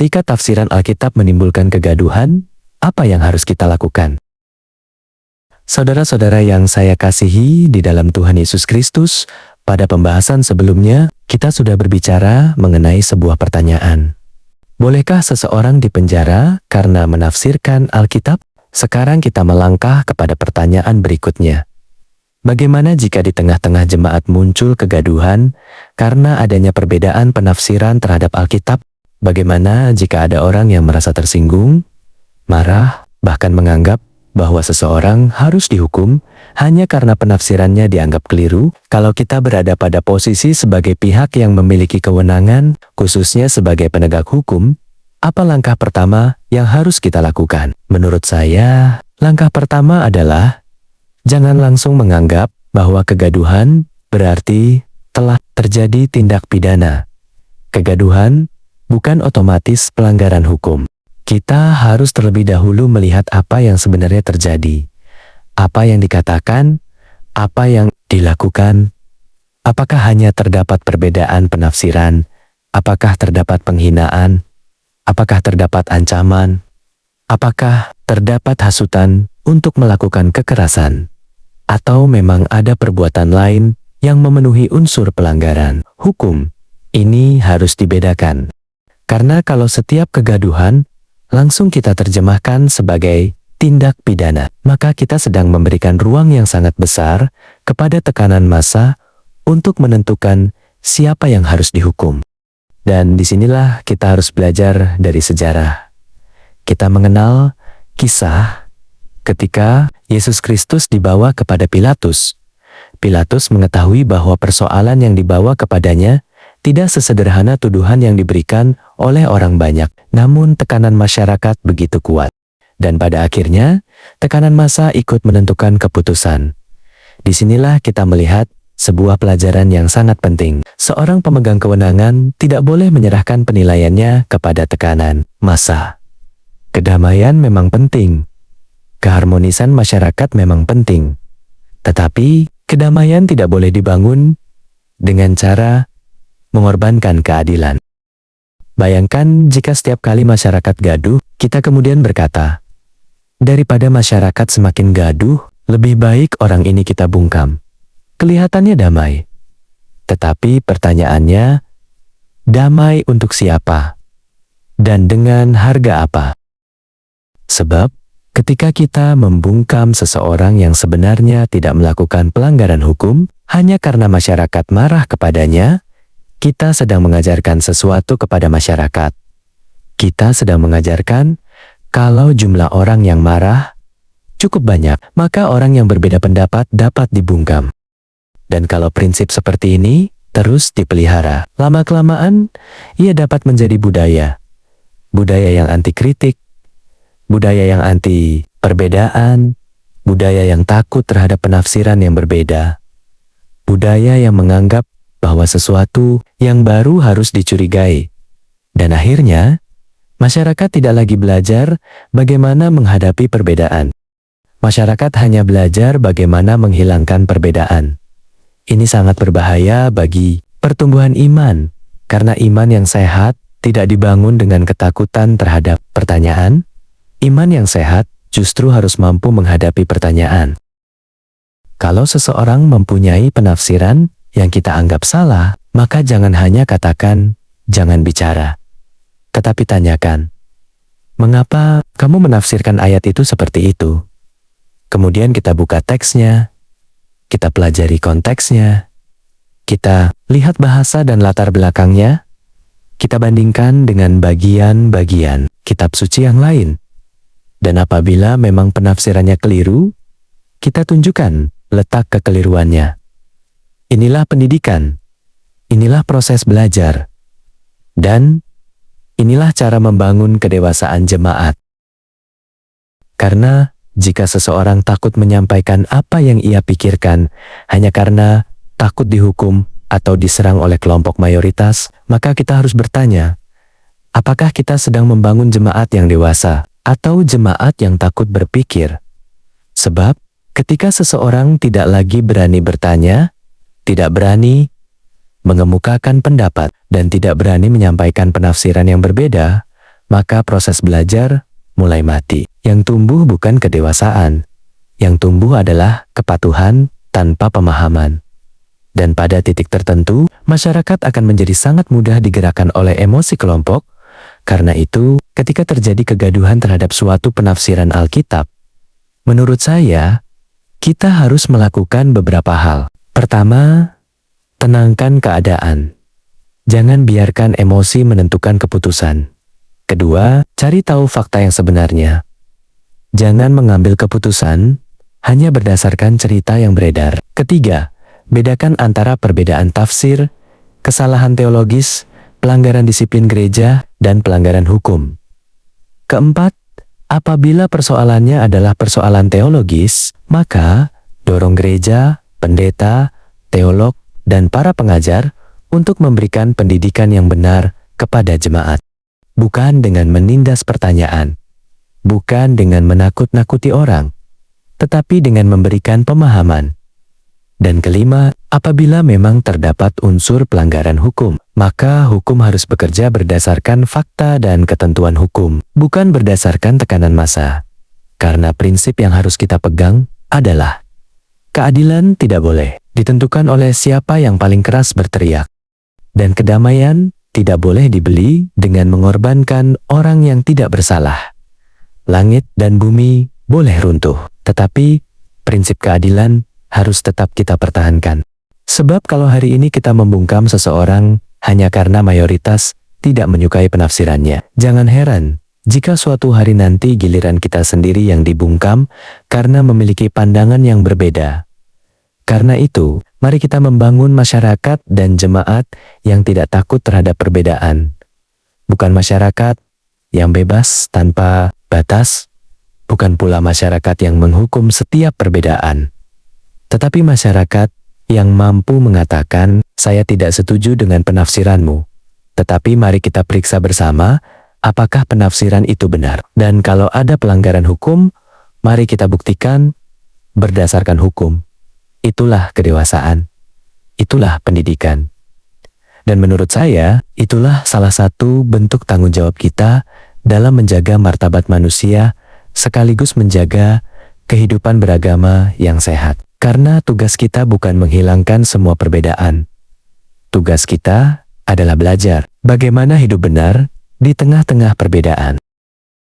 Ketika tafsiran Alkitab menimbulkan kegaduhan, apa yang harus kita lakukan? Saudara-saudara yang saya kasihi di dalam Tuhan Yesus Kristus, pada pembahasan sebelumnya, kita sudah berbicara mengenai sebuah pertanyaan. Bolehkah seseorang dipenjara karena menafsirkan Alkitab? Sekarang kita melangkah kepada pertanyaan berikutnya. Bagaimana jika di tengah-tengah jemaat muncul kegaduhan karena adanya perbedaan penafsiran terhadap Alkitab? Bagaimana jika ada orang yang merasa tersinggung, marah, bahkan menganggap bahwa seseorang harus dihukum hanya karena penafsirannya dianggap keliru? Kalau kita berada pada posisi sebagai pihak yang memiliki kewenangan, khususnya sebagai penegak hukum, apa langkah pertama yang harus kita lakukan? Menurut saya, langkah pertama adalah jangan langsung menganggap bahwa kegaduhan berarti telah terjadi tindak pidana. Kegaduhan bukan otomatis pelanggaran hukum. Kita harus terlebih dahulu melihat apa yang sebenarnya terjadi. Apa yang dikatakan, apa yang dilakukan. Apakah hanya terdapat perbedaan penafsiran? Apakah terdapat penghinaan? Apakah terdapat ancaman? Apakah terdapat hasutan untuk melakukan kekerasan? Atau memang ada perbuatan lain yang memenuhi unsur pelanggaran hukum? Ini harus dibedakan. Karena kalau setiap kegaduhan langsung kita terjemahkan sebagai tindak pidana, maka kita sedang memberikan ruang yang sangat besar kepada tekanan massa untuk menentukan siapa yang harus dihukum. Dan disinilah kita harus belajar dari sejarah. Kita mengenal kisah ketika Yesus Kristus dibawa kepada Pilatus. Pilatus mengetahui bahwa persoalan yang dibawa kepadanya tidak sesederhana tuduhan yang diberikan oleh orang banyak, namun tekanan masyarakat begitu kuat. Dan pada akhirnya, tekanan massa ikut menentukan keputusan. Disinilah kita melihat sebuah pelajaran yang sangat penting. Seorang pemegang kewenangan tidak boleh menyerahkan penilaiannya kepada tekanan massa. Kedamaian memang penting. Keharmonisan masyarakat memang penting. Tetapi, kedamaian tidak boleh dibangun dengan cara mengorbankan keadilan. Bayangkan jika setiap kali masyarakat gaduh, kita kemudian berkata, daripada masyarakat semakin gaduh, lebih baik orang ini kita bungkam. Kelihatannya damai. Tetapi pertanyaannya, damai untuk siapa? Dan dengan harga apa? Sebab, ketika kita membungkam seseorang yang sebenarnya tidak melakukan pelanggaran hukum, hanya karena masyarakat marah kepadanya, kita sedang mengajarkan sesuatu kepada masyarakat. Kita sedang mengajarkan, kalau jumlah orang yang marah cukup banyak, maka orang yang berbeda pendapat dapat dibungkam. Dan kalau prinsip seperti ini terus dipelihara, lama-kelamaan ia dapat menjadi budaya. Budaya yang anti kritik, budaya yang anti perbedaan, budaya yang takut terhadap penafsiran yang berbeda, budaya yang menganggap bahwa sesuatu yang baru harus dicurigai. Dan akhirnya, masyarakat tidak lagi belajar bagaimana menghadapi perbedaan. Masyarakat hanya belajar bagaimana menghilangkan perbedaan. Ini sangat berbahaya bagi pertumbuhan iman, karena iman yang sehat tidak dibangun dengan ketakutan terhadap pertanyaan. Iman yang sehat justru harus mampu menghadapi pertanyaan. Kalau seseorang mempunyai penafsiran yang kita anggap salah, maka jangan hanya katakan, jangan bicara. Tetapi tanyakan, mengapa kamu menafsirkan ayat itu seperti itu? Kemudian kita buka teksnya, kita pelajari konteksnya, kita lihat bahasa dan latar belakangnya, kita bandingkan dengan bagian-bagian kitab suci yang lain. Dan apabila memang penafsirannya keliru, kita tunjukkan letak kekeliruannya. Inilah pendidikan, inilah proses belajar, dan inilah cara membangun kedewasaan jemaat. Karena jika seseorang takut menyampaikan apa yang ia pikirkan hanya karena takut dihukum atau diserang oleh kelompok mayoritas, maka kita harus bertanya, apakah kita sedang membangun jemaat yang dewasa atau jemaat yang takut berpikir? Sebab, ketika seseorang tidak lagi berani bertanya, tidak berani mengemukakan pendapat, dan tidak berani menyampaikan penafsiran yang berbeda, maka proses belajar mulai mati. Yang tumbuh bukan kedewasaan, yang tumbuh adalah kepatuhan tanpa pemahaman. Dan pada titik tertentu, masyarakat akan menjadi sangat mudah digerakkan oleh emosi kelompok. Karena itu, ketika terjadi kegaduhan terhadap suatu penafsiran Alkitab, menurut saya, kita harus melakukan beberapa hal. Pertama, tenangkan keadaan. Jangan biarkan emosi menentukan keputusan. Kedua, cari tahu fakta yang sebenarnya. Jangan mengambil keputusan hanya berdasarkan cerita yang beredar. Ketiga, bedakan antara perbedaan tafsir, kesalahan teologis, pelanggaran disiplin gereja, dan pelanggaran hukum. Keempat, apabila persoalannya adalah persoalan teologis, maka dorong gereja, pendeta, teolog, dan para pengajar untuk memberikan pendidikan yang benar kepada jemaat. Bukan dengan menindas pertanyaan, bukan dengan menakut-nakuti orang, tetapi dengan memberikan pemahaman. Dan kelima, apabila memang terdapat unsur pelanggaran hukum, maka hukum harus bekerja berdasarkan fakta dan ketentuan hukum, bukan berdasarkan tekanan massa. Karena prinsip yang harus kita pegang adalah keadilan tidak boleh ditentukan oleh siapa yang paling keras berteriak. Dan kedamaian tidak boleh dibeli dengan mengorbankan orang yang tidak bersalah. Langit dan bumi boleh runtuh, tetapi prinsip keadilan harus tetap kita pertahankan. Sebab kalau hari ini kita membungkam seseorang hanya karena mayoritas tidak menyukai penafsirannya, jangan heran jika suatu hari nanti giliran kita sendiri yang dibungkam karena memiliki pandangan yang berbeda. Karena itu, mari kita membangun masyarakat dan jemaat yang tidak takut terhadap perbedaan. Bukan masyarakat yang bebas tanpa batas, bukan pula masyarakat yang menghukum setiap perbedaan. Tetapi masyarakat yang mampu mengatakan, saya tidak setuju dengan penafsiranmu. Tetapi mari kita periksa bersama, apakah penafsiran itu benar. Dan kalau ada pelanggaran hukum, mari kita buktikan berdasarkan hukum. Itulah kedewasaan. Itulah pendidikan. Dan menurut saya, itulah salah satu bentuk tanggung jawab kita dalam menjaga martabat manusia, sekaligus menjaga kehidupan beragama yang sehat. Karena tugas kita bukan menghilangkan semua perbedaan. Tugas kita adalah belajar bagaimana hidup benar di tengah-tengah perbedaan.